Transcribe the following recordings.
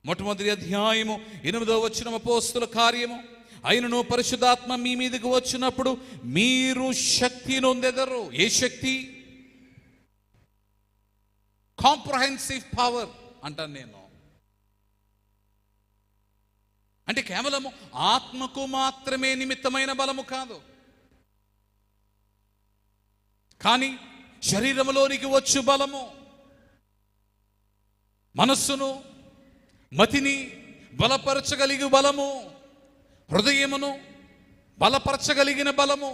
మొట్టమొదటి అధ్యాయము 8వ వచనం, అపోస్తుల కార్యము. అయినను పరిశుద్ధాత్మ మీ మీదకి వచ్చినప్పుడు మీరు శక్తి నొందెదరు. ఏ శక్తి? కాంప్రహెన్సివ్ పవర్ అంటాను నేను. అంటే కేవలము ఆత్మకు మాత్రమే నిమిత్తమైన బలము కాదు, కానీ శరీరంలోనికి వచ్చు బలము, మనస్సును మతిని బలపరచగలిగే బలము, హృదయమును బలపరచగలిగిన బలము,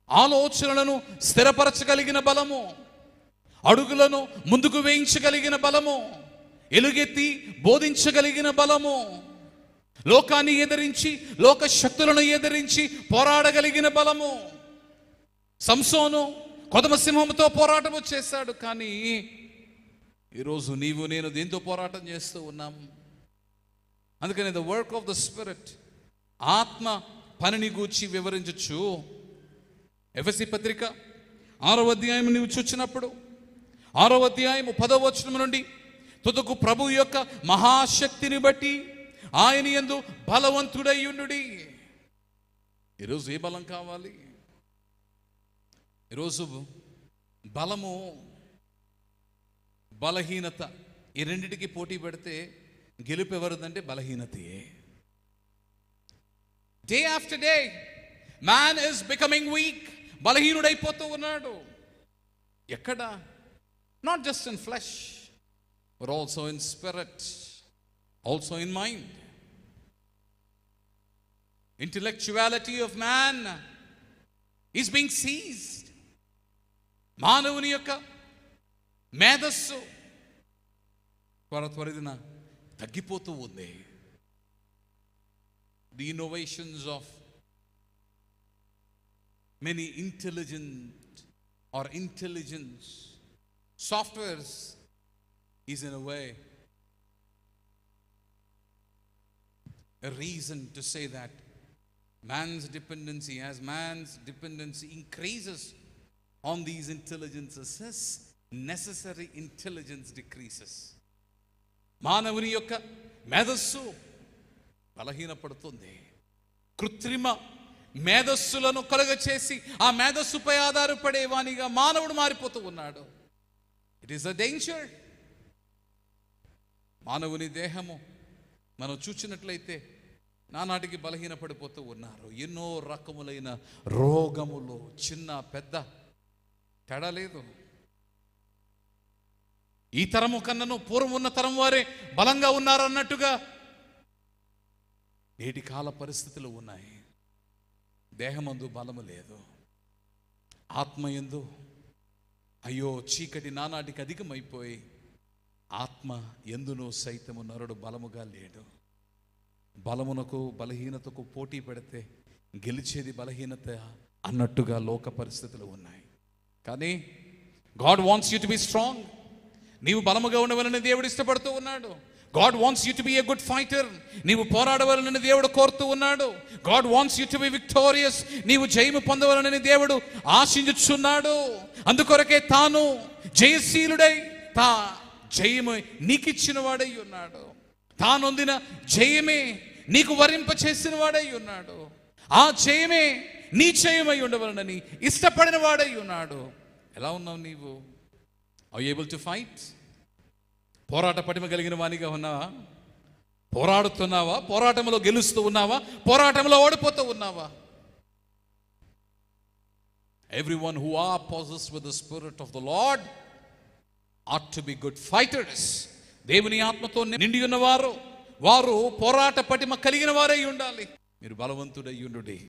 ఆలోచనలను స్థిరపరచగలిగిన బలము, అడుగులను ముందుకు వేయించగలిగిన బలము, ఎలుగెత్తి బోధించగలిగిన బలము, లోకాన్ని ఎదిరించి లోక శక్తులను ఎదిరించి పోరాడగలిగిన బలము. సంసోను కొదమ సింహంతో పోరాటము చేశాడు, కానీ ఈరోజు నీవు నేను దేంతో పోరాటం చేస్తూ ఉన్నాం? అందుకని the work of the spirit, ఆత్మ పనిని గూర్చి వివరించచ్చు. ఎఫెసీ పత్రిక 6వ అధ్యాయం నీవు చూచినప్పుడు 6వ అధ్యాయం 10వ వచనం నుండి తుదకు ప్రభు యొక్క మహాశక్తిని బట్టి ఆయన యందు బలవంతుడై ఉండుడి. ఈరోజు ఏ బలం కావాలి? ఈరోజు బలము, బలహీనత, ఈ రెండిటికి పోటీ పెడితే గెలుపు ఎవరిదంటే బలహీనతయే. Day after day man is becoming weak. బలహీనుడైపోతూ ఉన్నాడు. ఎక్కడ? Not just in flesh but also in spirit, also in mind. Intellectuality of man is being seized. మానవుని యొక్క మేధస్సు త్వరితన తగ్గిపోతూ ఉంది. The innovations of many intelligence softwares is in a way a reason to say that man's dependency increases on these intelligences, his necessary intelligence decreases. మానవుని యొక్క మేధస్సు బలహీనపడుతుంది. కృత్రిమ మేధస్సులను కలుగచేసి ఆ మేధస్సుపై ఆధారపడేవానిగా మానవుడు మారిపోతూ ఉన్నాడు. It is a danger. మానవుని దేహము మనం చూచినట్లయితే నానాటికి బలహీనపడిపోతూ ఉన్నారు. ఎన్నో రకములైన రోగములు, చిన్న పెద్ద తేడా లేదు. ఈ తరము కన్నను పూర్వం ఉన్న తరం వారే బలంగా ఉన్నారు అన్నట్టుగా నేటి కాల పరిస్థితులు ఉన్నాయి. దేహమందు బలము లేదు, ఆత్మయందు అయ్యో చీకటి నానాటికి అధికమైపోయి ఆత్మ ఎందునో సైతము నరుడు బలముగా లేడు. బలమునకు బలహీనతకు పోటీ పెడితే గెలిచేది బలహీనత అన్నట్టుగా లోక పరిస్థితులు ఉన్నాయి. కానీ God wants you to be strong. నీవు బలముగా ఉండవాలని దేవుడు ఇష్టపడుతూ ఉన్నాడు. God wants you to be a good fighter. నీవు పోరాడవాలని దేవుడు కోరుతూ ఉన్నాడు. God wants you to be victorious. నీవు జయము పొందవాలని దేవుడు ఆశించుచున్నాడు. అందుకొరకే తాను జయశీలుడై జయము నీకిచ్చిన వాడై ఉన్నాడు. తానొందిన జయమే నీకు వరింప చేసిన వాడై ఉన్నాడు. ఆ జయమే నీ జయమై ఉండవలనని ఇష్టపడిన వాడై ఉన్నాడు. ఎలా ఉన్నావు నీవు? Are you able to fight? పోరాట పటిమ కలిగిన వానిగా ఉన్నావా? పోరాడుతున్నావా? పోరాటంలో గెలుస్తూ ఉన్నావా? పోరాటంలో ఓడిపోతూ ఉన్నావా? Everyone who are possessed with the spirit of the Lord ought to be good fighters. దేవుని ఆత్మతో నిండి ఉన్నవారు వారు పోరాట పటిమ కలిగిన వారై ఉండాలి. మీరు బలవంతుడై ఉండుడి.